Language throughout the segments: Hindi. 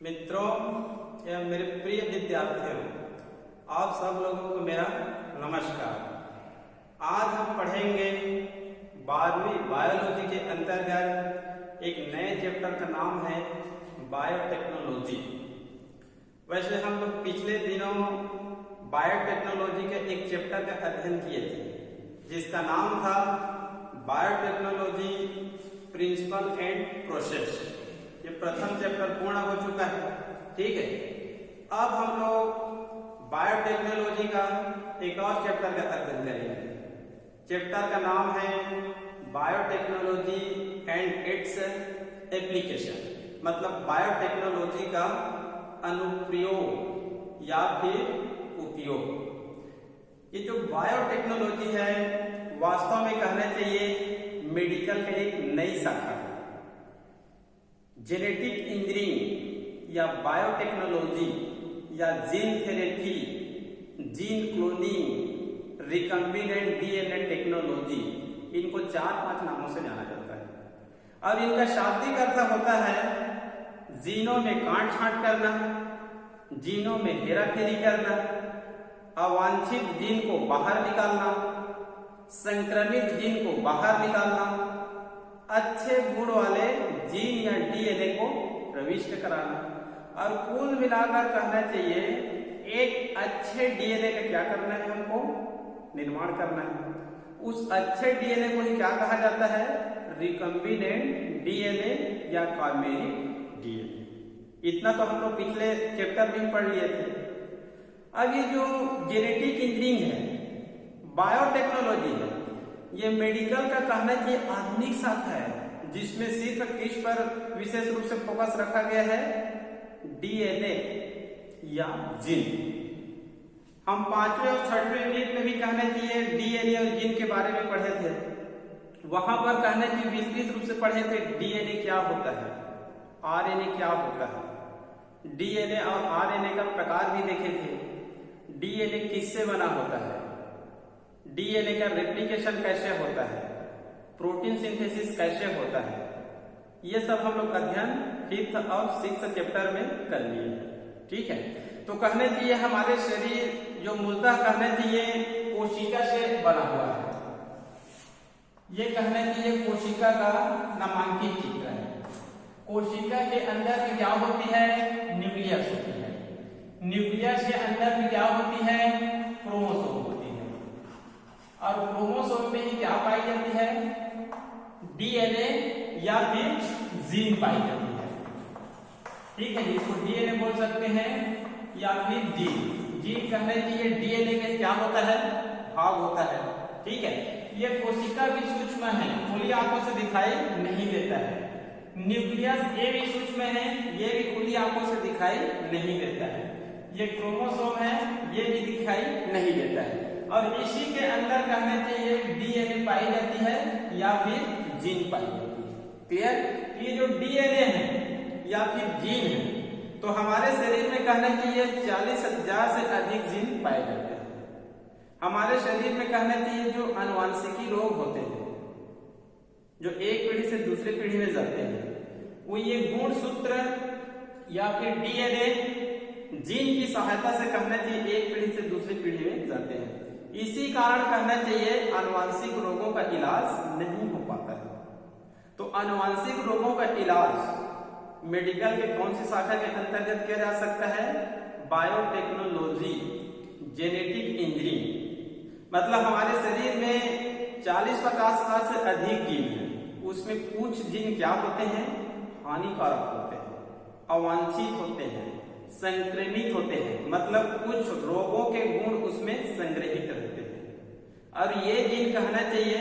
मित्रों एवं मेरे प्रिय विद्यार्थियों, आप सब लोगों को मेरा नमस्कार। आज हम पढ़ेंगे 12वीं बायोलॉजी के अंतर्गत एक नए चैप्टर का नाम है बायोटेक्नोलॉजी। वैसे हम लोग पिछले दिनों बायोटेक्नोलॉजी के एक चैप्टर का अध्ययन किए थे जिसका नाम था बायोटेक्नोलॉजी प्रिंसिपल एंड प्रोसेस। ये प्रथम चैप्टर पूर्ण हो चुका है, ठीक है। अब हम लोग बायोटेक्नोलॉजी का एक और चैप्टर का अध्ययन करेंगे। चैप्टर का नाम है बायोटेक्नोलॉजी एंड इट्स एप्लीकेशन, मतलब बायोटेक्नोलॉजी का अनुप्रयोग या फिर उपयोग। ये जो बायोटेक्नोलॉजी है वास्तव में कहना चाहिए मेडिकल का एक नई शाखा है। जेनेटिक इंजीनियरिंग या बायोटेक्नोलॉजी या gene therapy, gene cloning, recombinant DNA technology, इनको 4-5 नामों से जाना जाता है और इनका शाब्दिक अर्थ होता है जीनों में काट छांट करना, जीनों में हेराफेरी करना, अवांछित जीन को बाहर निकालना, संक्रमित जीन को बाहर निकालना, अच्छे गुण वाले जीन या डीएनए को प्रविष्ट कराना। और कुल मिलाकर कहना चाहिए एक अच्छे डीएनए का क्या करना है, हमको निर्माण करना है। उस अच्छे डीएनए को ही क्या कहा जाता है, रिकम्बिनेंट डीएनए या काइमेरिक डीएनए। इतना तो हम लोग पिछले चैप्टर में पढ़ लिए थे। अब ये जो जेनेटिक इंजीनियरिंग है, बायोटेक्नोलॉजी है, ये मेडिकल का कहना चाहिए आधुनिक शाखा है जिसमें सिर्फ किस पर विशेष रूप से फोकस रखा गया है, डीएनए या जीन। हम 5वें और 6वें यूनिट में भी कहना चाहिए डीएनए और जीन के बारे में पढ़े थे। वहां पर कहना चाहिए विस्तृत रूप से पढ़े थे डीएनए क्या होता है, आरएनए क्या होता है, डीएनए और आरएनए का प्रकार भी देखे थे, डीएनए किससे बना होता है, डीएनए का रेप्लिकेशन कैसे होता है, प्रोटीन सिंथेसिस कैसे होता है। ये सब हम लोग अध्ययन 5th और 6th चैप्टर में कर लिए हैं, ठीक है। तो कहने चाहिए हमारे शरीर जो मूलतः कहने चाहिए कोशिका से बना हुआ है। ये कहने चाहिए कोशिका का नामांकित चित्र है। कोशिका के अंदर भी क्या होती है, न्यूक्लियस होती है। न्यूक्लियस के अंदर भी क्या होती है, क्रोमोसोम होती है। और क्रोमोसोम में ही क्या पाई जाती है, डीएनए या फिर जीन पाई जाती है, ठीक है। इसको डीएनए बोल सकते हैं या फिर जीन। जीन कहने चाहिए डीएनए के क्या होता है, भाग होता है, ठीक है। ये कोशिका भी सूक्ष्म है, खुली आंखों से दिखाई नहीं देता है। न्यूक्लियस ये भी सूक्ष्म है, ये भी खुली आंखों से दिखाई नहीं देता है। ये क्रोमोसोम है, ये भी दिखाई नहीं देता है। और इसी के अंदर कहना चाहिए डीएनए पाई जाती है या फिर जीन पाई जाती है, क्लियर। ये जो डीएनए है या फिर जीन है, तो हमारे शरीर में कहना चाहिए 40,000 से अधिक जीन पाए जाते हैं। हमारे शरीर में कहना चाहिए जो आनुवंशिकी रोग होते हैं जो एक पीढ़ी से दूसरी पीढ़ी में जाते हैं, वो ये गुणसूत्र या फिर डीएनए जीन की सहायता से कहना चाहिए एक पीढ़ी से दूसरी पीढ़ी में जाते हैं। इसी कारण कहना चाहिए आनुवंशिक रोगों का इलाज नहीं हो पाता है। तो आनुवंशिक रोगों का इलाज मेडिकल के कौन सी शाखा के अंतर्गत किया जा सकता है, बायोटेक्नोलॉजी, जेनेटिक इंजीनियरिंग। मतलब हमारे शरीर में 40-50 हजार से अधिक जीन है, उसमें कुछ जीन क्या होते हैं, हानिकारक होते हैं, अवांछित होते हैं, संक्रमित होते हैं, मतलब कुछ रोगों के गुण उसमें संग्रहित रहते हैं। और ये जीन कहना चाहिए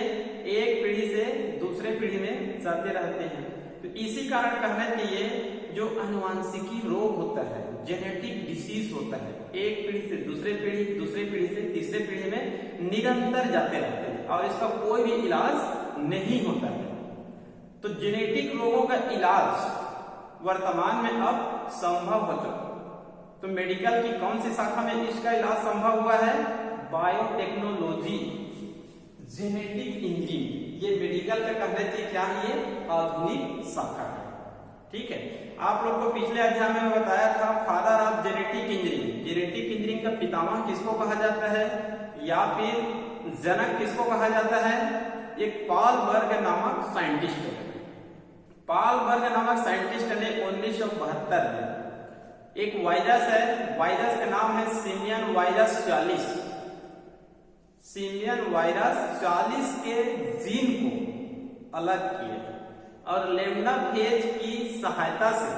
एक पीढ़ी से दूसरे पीढ़ी में जाते रहते हैं। तो इसी कारण कहना चाहिए जो आनुवंशिकी रोग होता है, जेनेटिक डिसीज होता है, एक पीढ़ी से दूसरे पीढ़ी, दूसरे पीढ़ी से तीसरे पीढ़ी में निरंतर जाते रहते हैं और इसका कोई भी इलाज नहीं होता है। तो जेनेटिक रोगों का इलाज वर्तमान में अब संभव हो चुका। तो मेडिकल की कौन सी शाखा में इसका इलाज संभव हुआ है, बायोटेक्नोलॉजी, जेनेटिक इंजीनियरिंग। ये मेडिकल का कहना चाहिए क्या है, ये आधुनिक शाखा है, ठीक है। आप लोग को पिछले अध्याय में बताया था father of genetic engineering. Genetic engineering का पितामह किसको कहा जाता है या फिर जनक किसको कहा जाता है? एक पॉल बर्ग नामक साइंटिस्ट है। पॉल बर्ग नामक साइंटिस्ट ने 1972 में एक वायरस है, वायरस का नाम है सिमियन वायरस 40। सिमियन वायरस 40 के जीन को अलग किए और लेमडा फेज की सहायता से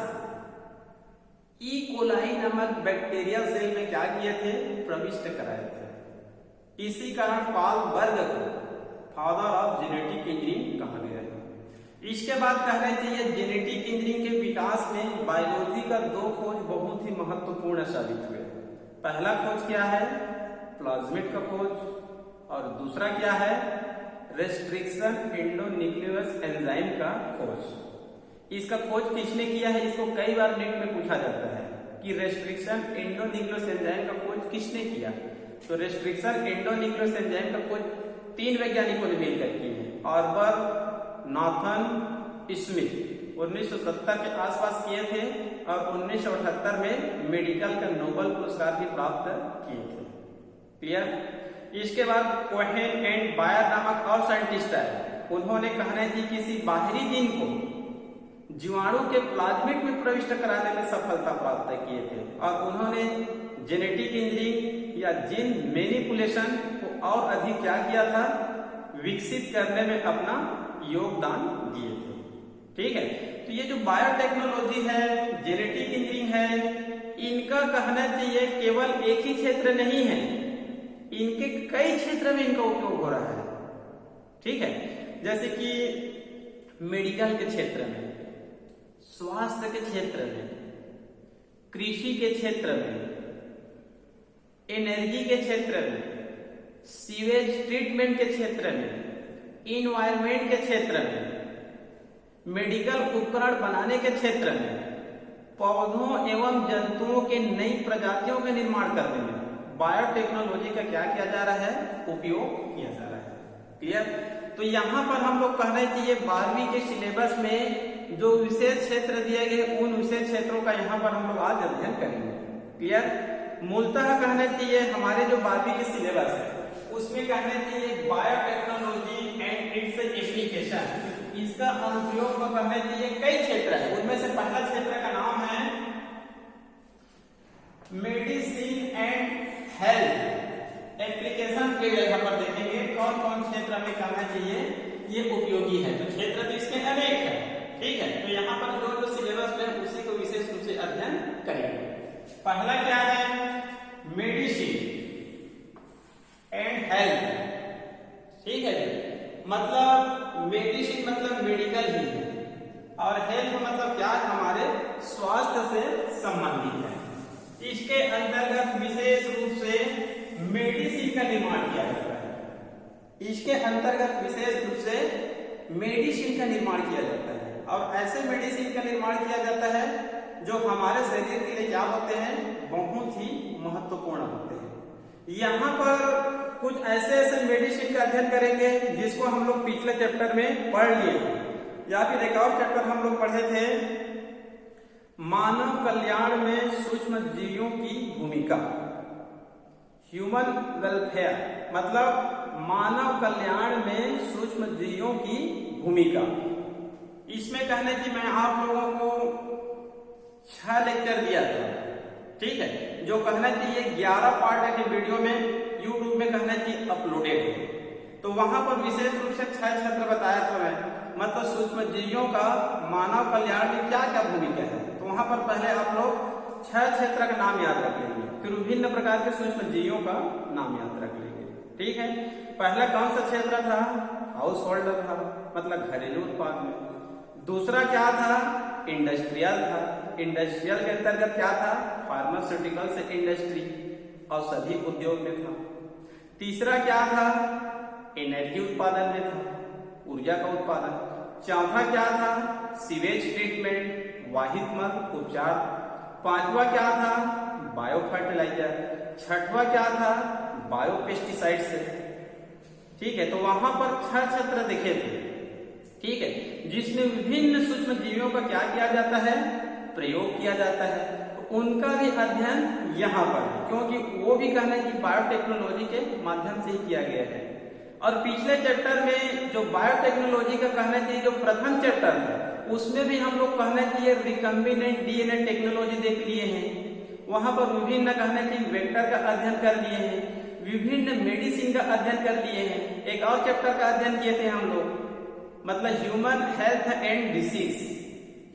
ई कोलाई नामक बैक्टीरिया सेल में क्या किए थे? प्रविष्ट कराए थे। इसी कारण पॉल बर्ग को फादर ऑफ जेनेटिक इंजीनियरिंग कहा गया है। इसके बाद कहना चाहिए जेनेटिक इंजीनियरिंग के विकास में बायोलॉजी का 2 खोज बहुत ही महत्वपूर्ण साबित हुए। पहला खोज क्या है? प्लाज्मिड का खोज, और दूसरा क्या है? रेस्ट्रिक्शन एंडोन्यूक्लियस एंजाइम का खोज। इसका खोज किसने किया है? इसको कई बार नेट में पूछा जाता है कि रेस्ट्रिक्शन एंडोन्यूक्लियस एंजाइम का खोज किसने किया। तो रेस्ट्रिक्शन एंडोन्यूक्लियस एंजाइम का खोज 3 वैज्ञानिकों ने मिलकर की है। ऑर्बर नाथन स्मिथ 1970 के आसपास किए थे और 1978 में मेडिकल का नोबेल पुरस्कार भी प्राप्त किए थे। क्लियर? इसके बाद कोहेन एंड बायर नामक और साइंटिस्ट है, उन्होंने कहना है कि किसी बाहरी जीन को जीवाणु के प्लाज्मिड में प्रविष्ट कराने में सफलता प्राप्त किए थे और उन्होंने जेनेटिक इंजीनियरिंग या जीन मैनिपुलेशन को और अधिक क्या किया था? विकसित करने में अपना योगदान दिए थे। ठीक है। तो ये जो बायोटेक्नोलॉजी है, जेनेटिक इंजीनियरिंग है, इनका कहना चाहिए केवल एक ही क्षेत्र नहीं है, इनके कई क्षेत्र में इनका उपयोग हो रहा है। ठीक है। जैसे कि मेडिकल के क्षेत्र में, स्वास्थ्य के क्षेत्र में, कृषि के क्षेत्र में, एनर्जी के क्षेत्र में, सीवेज ट्रीटमेंट के क्षेत्र में, इन्वायरमेंट के क्षेत्र में, मेडिकल उपकरण बनाने के क्षेत्र में, पौधों एवं जंतुओं के नई प्रजातियों के निर्माण करने में बायोटेक्नोलॉजी का क्या किया जा रहा है? उपयोग किया जा रहा है। क्लियर? तो यहाँ पर हम लोग कहना चाहिए 12वीं के सिलेबस में जो विशेष क्षेत्र दिए गए उन विशेष क्षेत्रों का यहाँ पर हम लोग आज अध्ययन करेंगे। क्लियर? मूलतः कहना चाहिए हमारे जो 12वीं के सिलेबस है उसमें कहना चाहिए बायोटेक्नोलॉजी एंड इट्स एप्लीकेशन, इसका अनुप्रयोग को कहना चाहिए कई क्षेत्र है। उनमें से पहला क्षेत्र का नाम है मेडिसिन एंड हेल्थ एप्लीकेशन के लिए। यहाँ पर देखेंगे कौन कौन क्षेत्र में कहना चाहिए ये उपयोगी है। तो क्षेत्र तो इसके अनेक है। ठीक है। तो यहाँ पर जो सिलेबस है उसी को विशेष रूप से अध्ययन करेंगे। पहला क्या है? Medicine and health. ठीक है। मतलब मेडिसिन मतलब मेडिकल ही है और हेल्थ मतलब क्या? हमारे स्वास्थ्य से संबंधित है। इसके अंतर्गत विशेष रूप से मेडिसिन का निर्माण किया जाता है। इसके अंतर्गत विशेष रूप से मेडिसिन का निर्माण किया जाता है और ऐसे मेडिसिन का निर्माण किया जाता है जो हमारे शरीर के लिए क्या होते हैं? बहुत ही महत्वपूर्ण होते हैं। यहाँ पर कुछ ऐसे मेडिसिन का अध्ययन करेंगे जिसको हम लोग पिछले चैप्टर में पढ़ लिए, या फिर एक और चैप्टर हम लोग पढ़े थे मानव कल्याण में सूक्ष्म जीवियों की भूमिका, ह्यूमन वेलफेयर, मतलब मानव कल्याण में सूक्ष्म जीवियों की भूमिका। इसमें कहने की मैं आप लोगों को 6 लेक्चर दिया था। ठीक है। जो कहना चाहिए 11 पार्ट के वीडियो में YouTube में कहना चाहिए अपलोडेड है। तो वहां पर विशेष रूप से 6 क्षेत्र बताया था मैं, मतलब सूक्ष्म जीवियों का मानव कल्याण में क्या क्या भूमिका है। तो वहां पर पहले आप लोग 6 क्षेत्र का नाम याद रख लेंगे, फिर विभिन्न प्रकार के सूक्ष्म जीवियों का नाम याद रख लेंगे। ठीक है। पहला कौन सा क्षेत्र था? हाउस होल्डर था, मतलब घरेलू उत्पाद में। दूसरा क्या था? इंडस्ट्रियल था। इंडस्ट्रियल के अंतर्गत क्या था? फार्मास्यूटिकल्स इंडस्ट्री, औषधि उद्योग में था। तीसरा क्या था? एनर्जी उत्पादन में था, ऊर्जा का उत्पादन। चौथा क्या था? सीवेज ट्रीटमेंट, वाहित मल उपचार। पांचवा क्या था? Bio fertiliser. छठवा क्या था? Bio pesticides. ठीक है। तो वहां पर 6 क्षेत्र देखे थे। ठीक है, जिसमें विभिन्न सूक्ष्म जीवियों का क्या किया जाता है, प्रयोग किया जाता है। तो उनका भी अध्ययन यहाँ पर है, क्योंकि वो भी कहना है कि बायोटेक्नोलॉजी के माध्यम से ही किया गया है। और पिछले चैप्टर में जो बायोटेक्नोलॉजी का कहना चाहिए, जो प्रथम चैप्टर है, उसमें भी हम लोग कहना चाहिए रिकम्बिनेंट डीएनए टेक्नोलॉजी देख लिए हैं। वहां पर विभिन्न कहना चाहिए वेक्टर का अध्ययन कर लिए हैं, विभिन्न मेडिसिन का अध्ययन कर लिए हैं। एक और चैप्टर का अध्ययन किए थे हम लोग, मतलब human health and disease,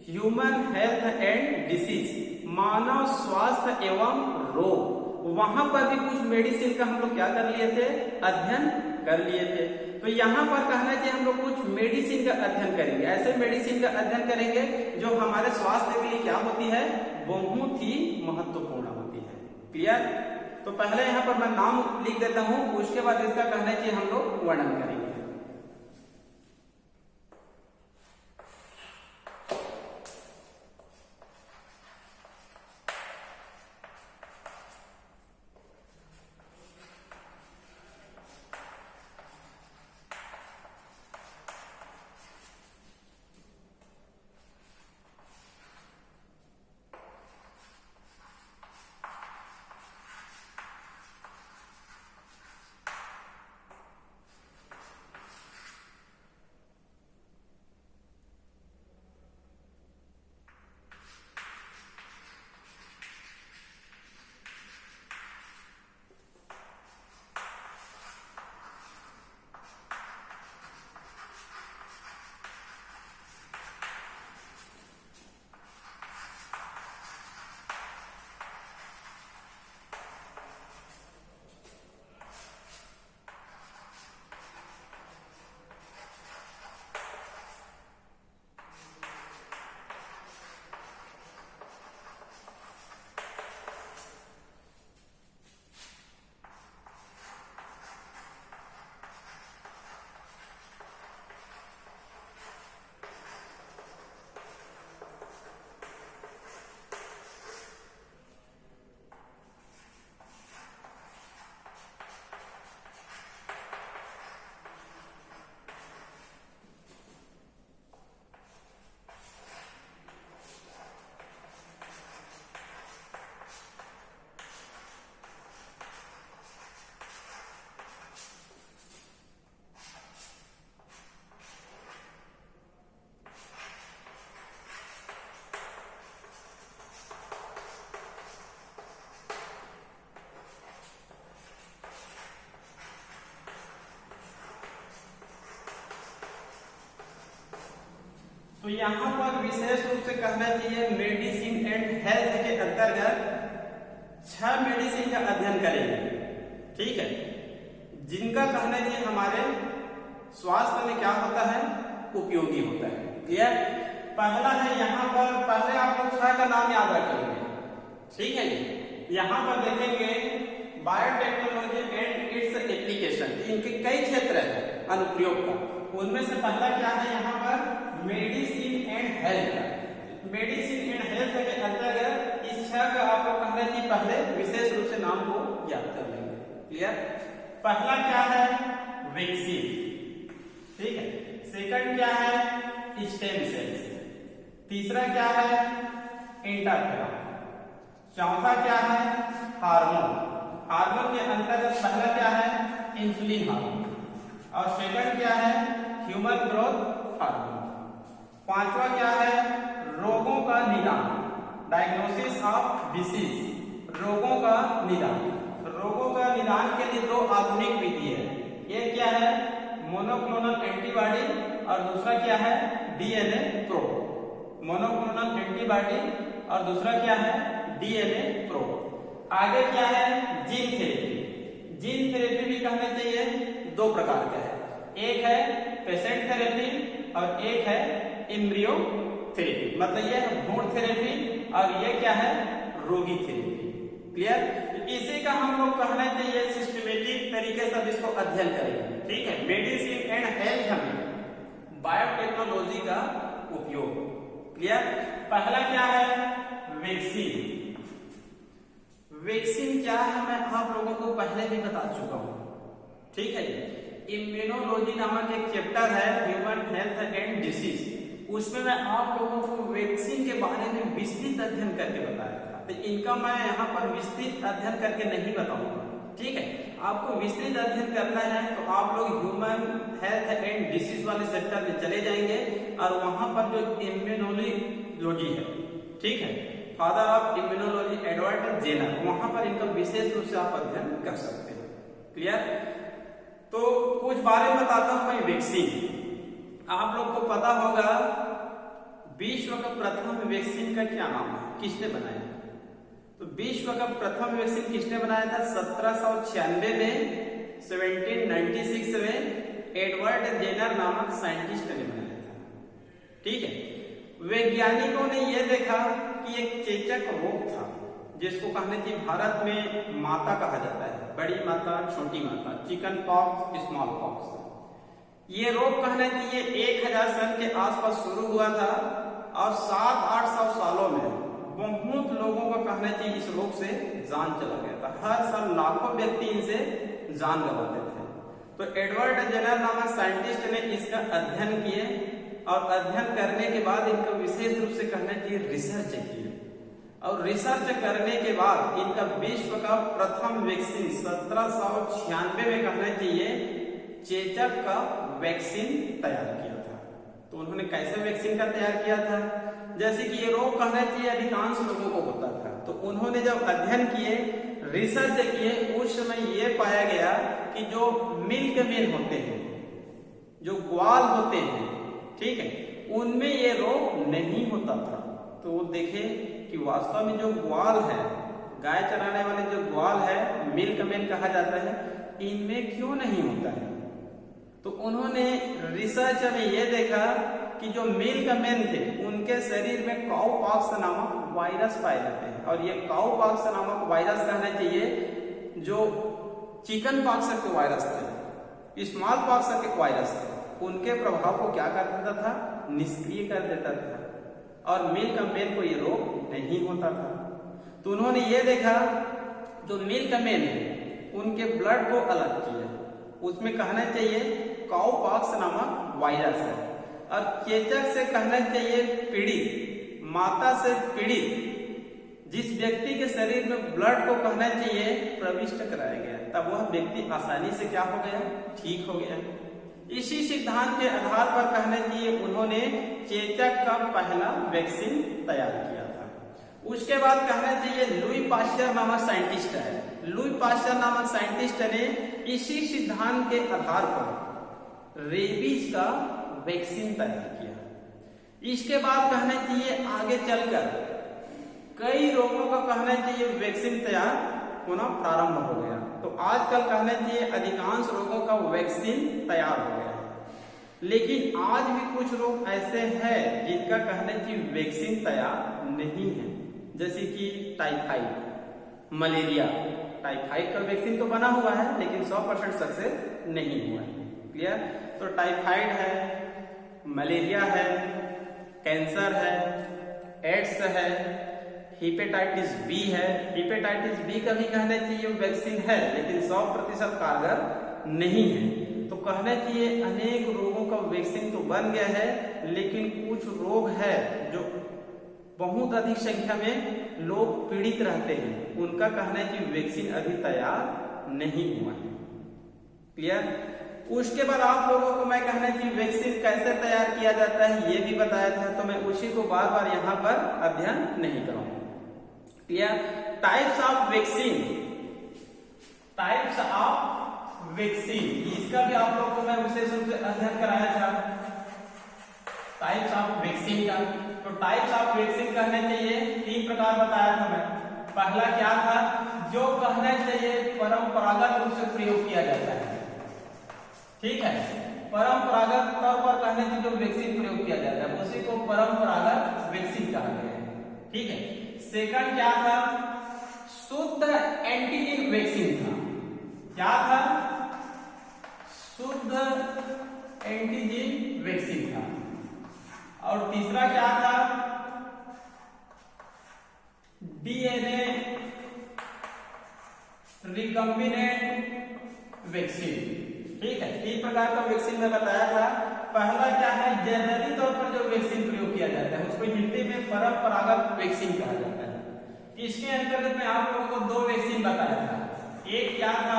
human health and disease, मानव स्वास्थ्य एवं रोग। वहां पर भी कुछ मेडिसिन का हम लोग क्या कर लिए थे, अध्ययन कर लिए थे। तो यहाँ पर कहना चाहिए हम लोग कुछ मेडिसिन का अध्ययन करेंगे, ऐसे मेडिसिन का अध्ययन करेंगे जो हमारे स्वास्थ्य के लिए क्या होती है, बहुत ही महत्वपूर्ण होती है। क्लियर? तो पहले यहाँ पर मैं नाम लिख देता हूँ, उसके बाद इसका कहना चाहिए हम लोग वर्णन करेंगे। तो यहाँ पर विशेष रूप से कहना चाहिए मेडिसिन एंड हेल्थ के अंतर्गत 6 मेडिसिन का अध्ययन करेंगे। ठीक है, जिनका कहना चाहिए हमारे स्वास्थ्य में क्या होता है, उपयोगी होता है। क्लियर? पहला है यहाँ पर, पहले आप लोग 6 का नाम याद रखेंगे। ठीक है जी, यहाँ पर देखेंगे बायोटेक्नोलॉजी एंड इट्स एप्लीकेशन, इनके कई क्षेत्र है अनुप्रयोग का। उनमें से पहला क्या है यहाँ पर, medicine and health. Medicine and health के अंतर्गत इस 6 का आप लोग कहना चाहिए पहले विशेष रूप से नाम को याद कर लेंगे। क्लियर? पहला क्या है, वैक्सीन। ठीक है, सेकंड क्या है, स्टेम सेल्स। तीसरा क्या है, इंटरफेरॉन। चौथा क्या है, हार्मोन। हार्मोन के अंतर्गत पहला क्या है, इंसुलिन हार्मोन, और सेकंड क्या है, ह्यूमन ग्रोथ हार्मोन। पांचवा क्या है, रोगों का निदान, डायग्नोसिस ऑफ डिसीज, रोगों का निदान। रोगों का निदान के लिए 2 आधुनिक विधि है। ये क्या है, मोनोक्लोनल एंटीबॉडी, और दूसरा क्या है, डीएनए प्रोब। मोनोक्लोनल एंटीबॉडी और दूसरा क्या है, डीएनए प्रोब। आगे क्या है, जीन थेरेपी। जीन थेरेपी भी कहना चाहिए 2 प्रकार का है, एक है पेशेंट थेरेपी और एक है एम्ब्रियो थेरेपी। मतलब ये है भ्रूण थेरेपी और ये क्या है, रोगी थेरेपी। क्लियर? इसी का हम लोग कहना चाहिए सिस्टमेटिक तरीके से इसको अध्ययन करेंगे। ठीक है, मेडिसिन एंड हेल्थ में बायोटेक्नोलॉजी का उपयोग। क्लियर? पहला क्या है, वैक्सीन। वैक्सीन क्या है मैं आप लोगों को पहले भी बता चुका हूं। ठीक है जी, इम्यूनोलॉजी नामक एक चैप्टर है ह्यूमन हेल्थ एंड डिसीज, उसमें मैं आप लोगों को वैक्सीन के बारे में विस्तृत अध्ययन करके बताया था। तो इनका मैं यहाँ पर विस्तृत अध्ययन करके नहीं बताऊंगा, ठीक है। आपको विस्तृत अध्ययन करना है तो आप लोग ह्यूमन हेल्थ एंड डिसीज वाले सेक्टर में चले जाएंगे और वहां पर जो इम्यूनोलॉजी है, ठीक है, father of immunology Edward Jenner, वहां पर इनका विशेष रूप से आप अध्ययन कर सकते हैं। क्लियर? तो कुछ बारे में बताता हूं मैं वैक्सीन। आप लोग को पता होगा विश्व का प्रथम वैक्सीन का क्या नाम है, किसने बनाया? तो विश्व का प्रथम वैक्सीन किसने बनाया था? 1796 में, 1796 में एडवर्ड जेनर नामक साइंटिस्ट ने बनाया था, ठीक है। वैज्ञानिकों ने यह देखा कि एक चेचक रोग था जिसको कहने की भारत में माता कहा जाता है, बड़ी माता, छोटी माता, चिकन पॉक्स, स्मॉल पॉक्स। ये रोग कहने की 1000 सन के आसपास शुरू हुआ था और 700-800 सालों में बहुत लोगों का कहना चाहिए इस रोग से जान चला गया था। हर साल लाखों व्यक्ति इनसे जान गंवाते थे। तो एडवर्ड जेनर नामक साइंटिस्ट ने इसका अध्ययन किए और अध्ययन करने के बाद इनका विशेष रूप से कहना चाहिए रिसर्च किए और रिसर्च करने के बाद इनका विश्व का प्रथम वैक्सीन 1796 में कहना चाहिए चेचक का वैक्सीन तैयार किया था। तो उन्होंने कैसे वैक्सीन का तैयार किया था? जैसे कि ये रोग कहना चाहिए अधिकांश लोगों को होता था, तो उन्होंने जब अध्ययन किए, रिसर्च किए, उस समय ये पाया गया कि जो मिल्कमैन होते हैं, जो ग्वाल होते हैं, ठीक है, उनमें ये रोग नहीं होता था। तो वो देखे कि वास्तव में जो ग्वाल है, गाय चराने वाले जो ग्वाल है, मिल्कमैन कहा जाता है, इनमें क्यों नहीं होता है? तो उन्होंने रिसर्च में यह देखा कि जो मिल्कमैन थे उनके शरीर में काउ पॉक्स नामक वायरस पाए जाते हैं और ये काउ पॉक्स नामक वायरस कहना चाहिए जो चिकन पॉक्स के वायरस थे, स्मॉल पॉक्स के वायरस थे, उनके प्रभाव को क्या कर देता था? निष्क्रिय कर देता था और मिल्कमैन को ये रोग नहीं होता था। तो उन्होंने ये देखा जो मिल्कमैन है उनके ब्लड को अलग किया, उसमें कहना चाहिए काउ पॉक्स नामक वायरस है और चेचक से कहना चाहिए पीड़ित, माता से पीड़ित जिस व्यक्ति के शरीर में ब्लड को कहना चाहिए प्रविष्ट कराया गया, तब वह व्यक्ति आसानी से क्या हो गया? ठीक हो गया। इसी सिद्धांत के आधार पर कहना चाहिए उन्होंने चेचक का पहला वैक्सीन तैयार किया था। उसके बाद कहना चाहिए लुई पाश्चर नामक साइंटिस्ट है, लुई पाश्चर नामक साइंटिस्ट ने इसी सिद्धांत के आधार पर रेबीज का वैक्सीन तैयार किया। इसके बाद कहना चाहिए आगे चलकर कई रोगों का कहना चाहिए वैक्सीन तैयार होना प्रारंभ हो गया। तो आजकल कहना चाहिए अधिकांश रोगों का वैक्सीन तैयार हो गया है, लेकिन आज भी कुछ रोग ऐसे हैं जिनका कहना चाहिए वैक्सीन तैयार नहीं है, जैसे कि टाइफाइड, मलेरिया। टाइफाइड का वैक्सीन तो बना हुआ है लेकिन 100% सक्सेस नहीं हुआ है। क्लियर? तो टाइफाइड है, मलेरिया है, कैंसर है, एड्स है, हेपेटाइटिस बी है। हेपेटाइटिस बी का भी कहना चाहिए वैक्सीन है लेकिन 100% कारगर नहीं है। तो कहना चाहिए अनेक रोगों का वैक्सीन तो बन गया है लेकिन कुछ रोग है जो बहुत अधिक संख्या में लोग पीड़ित रहते हैं, उनका कहना है कि वैक्सीन अभी तैयार नहीं हुआ है। क्लियर? उसके बाद आप लोगों को मैं कहना है कि वैक्सीन कैसे तैयार किया जाता है ये भी बताया था, तो मैं उसी को बार बार यहाँ पर अध्ययन नहीं करूंगा। Clear? Types of vaccine, types of vaccine, इसका भी आप लोगों को मैं विशेष रूप से अध्ययन कराया था टाइप्स ऑफ वैक्सीन का। तो टाइप्स ऑफ वैक्सीन कहना चाहिए 3 प्रकार बताया था मैं। पहला क्या था? जो कहना चाहिए परंपरागत रूप से प्रयोग किया जाता है, ठीक है, परंपरागत तौर पर कहने से जो वैक्सीन प्रयोग किया जाता है उसी को परंपरागत वैक्सीन कहा गया है, ठीक है। सेकंड क्या था? शुद्ध एंटीजन वैक्सीन था। क्या था? शुद्ध एंटीजन वैक्सीन था। और तीसरा क्या था? डीएनए रिकम्बिनेंट वैक्सीन, ठीक है, 3 प्रकार का वैक्सीन में बताया था। पहला क्या है, जनरली तौर पर जो वैक्सीन प्रयोग किया जाता है उसको हिंदी में परंपरागत वैक्सीन कहा जाता है। इसके अंतर्गत में आप लोगों को 2 वैक्सीन बताया था। एक क्या था,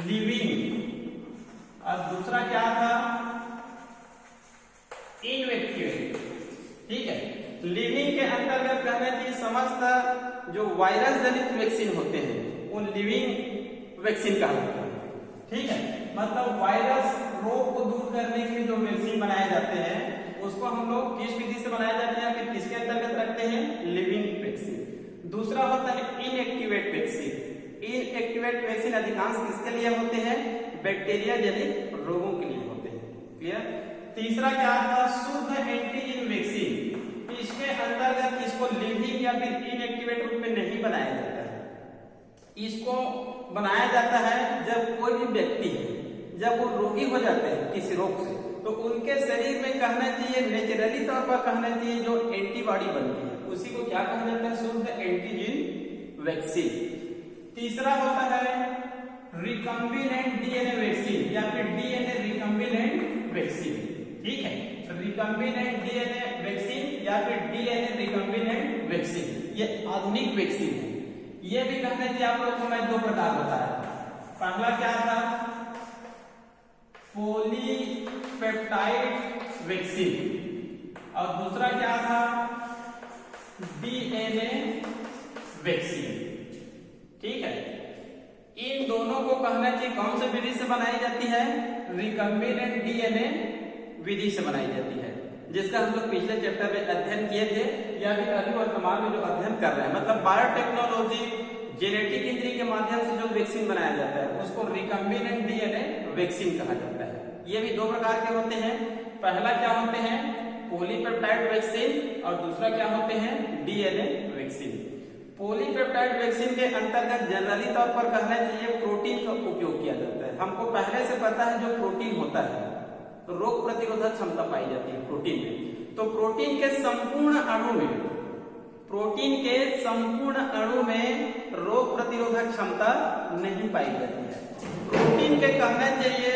लिविंग, और दूसरा क्या था, इनएक्टिवेट। ठीक है, लिविंग के अंतर्गत कहना चाहिए समस्त जो वायरस जनित वैक्सीन होते हैं वो लिविंग वैक्सीन कहलाते हैं। ठीक है, मतलब वायरस रोग को दूर करने के लिए जो वैक्सीन बनाए जाते हैं उसको हम लोग किस विधि से बनाए जाते हैं, फिर किसके अंतर्गत रखते हैं, लिविंग वैक्सीन। दूसरा होता है इनएक्टिवेट वैक्सीन। इनएक्टिवेट वैक्सीन अधिकांश किसके लिए होते हैं, बैक्टीरिया जनित रोगों के लिए होते हैं। क्लियर। तीसरा क्या था, शुद्ध एंटीजन वैक्सीन। इसके अंतर्गत इसको लिविंग या फिर इनएक्टिवेट रूप में नहीं बनाया जाता है। इसको बनाया जाता है जब कोई भी व्यक्ति जब वो रोगी हो जाते हैं किसी रोग से, तो उनके शरीर में कहना चाहिए नेचुरली तौर पर कहना चाहिए जो एंटीबॉडी बनती है उसी को क्या कहा जाता है, शुद्ध एंटीजन वैक्सीन। तीसरा होता है रिकम्बिनेंट डीएनए वैक्सीन या फिर डीएनए रिकम्बिनेंट वैक्सीन। ठीक है, रिकम्बिनेंट डीएनए वैक्सीन या फिर डीएनए रिकम्बिनेंट वैक्सीन ये आधुनिक वैक्सीन है। ये भी कहना चाहिए आप लोगों को मैं 2 प्रकार बताया। पहला क्या था, पॉलीपेप्टाइड वैक्सीन, और दूसरा क्या था, डीएनए वैक्सीन। ठीक है, इन दोनों को कहना चाहिए कौन से विधि से बनाई जाती है, रिकम्बिनेंट डीएनए विधि से बनाई जाती है, जिसका हम लोग पिछले चैप्टर में अध्ययन किए थे या फिर अभी वर्तमान में जो अध्ययन कर रहे हैं। मतलब बायोटेक्नोलॉजी जेनेटिक इंजरी के माध्यम से जो वैक्सीन बनाया जाता है उसको रिकम्बिनेंट डीएनए वैक्सीन कहा जाता है। ये भी 2 प्रकार के होते हैं। पहला क्या होते हैं, पॉलीपेप्टाइड वैक्सीन, और दूसरा क्या होते हैं, डीएनए वैक्सीन। पॉलीपेप्टाइड वैक्सीन के अंतर्गत जनरली तौर पर कहना चाहिए प्रोटीन का उपयोग किया जाता है। हमको पहले से पता है जो प्रोटीन होता है तो रोग प्रतिरोधक क्षमता पाई जाती है प्रोटीन में। तो प्रोटीन के संपूर्ण अणु में रोग प्रतिरोधक क्षमता नहीं पाई जाती है। प्रोटीन के कहना चाहिए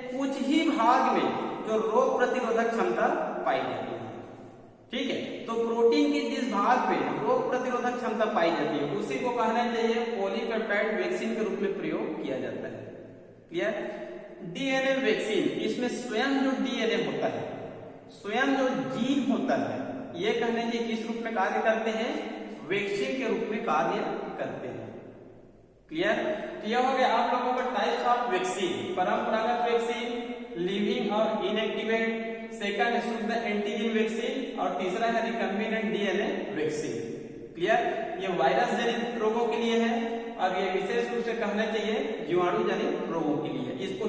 कुछ ही भाग में जो रोग प्रतिरोधक क्षमता पाई जाती है। ठीक है, तो प्रोटीन की जिस भाग में रोग प्रतिरोधक क्षमता पाई जाती है उसी को कहना चाहिए पॉलीपेप्टाइड वैक्सीन के रूप में प्रयोग किया जाता है। क्लियर। डीएनए वैक्सीन, इसमें स्वयं जो डीएनए होता है, स्वयं जो जीन होता है, ये कहने के किस रूप में कार्य करते हैं, वैक्सीन के रूप में कार्य करते हैं। क्लियर। तो यह हो गया आप लोगों का टाइप्स ऑफ वैक्सीन, परंपरागत वैक्सीन, लिविंग और इनएक्टिवेट, सेकंड शुद्ध एंटीजन वैक्सीन, और तीसरा है रिकम्बिनेंट डीएनए वैक्सीन। क्लियर। ये वायरस जनित रोगों के लिए है और ये विशेष रूप से कहना चाहिए जीवाणु जनित रोगों के लिए। इसको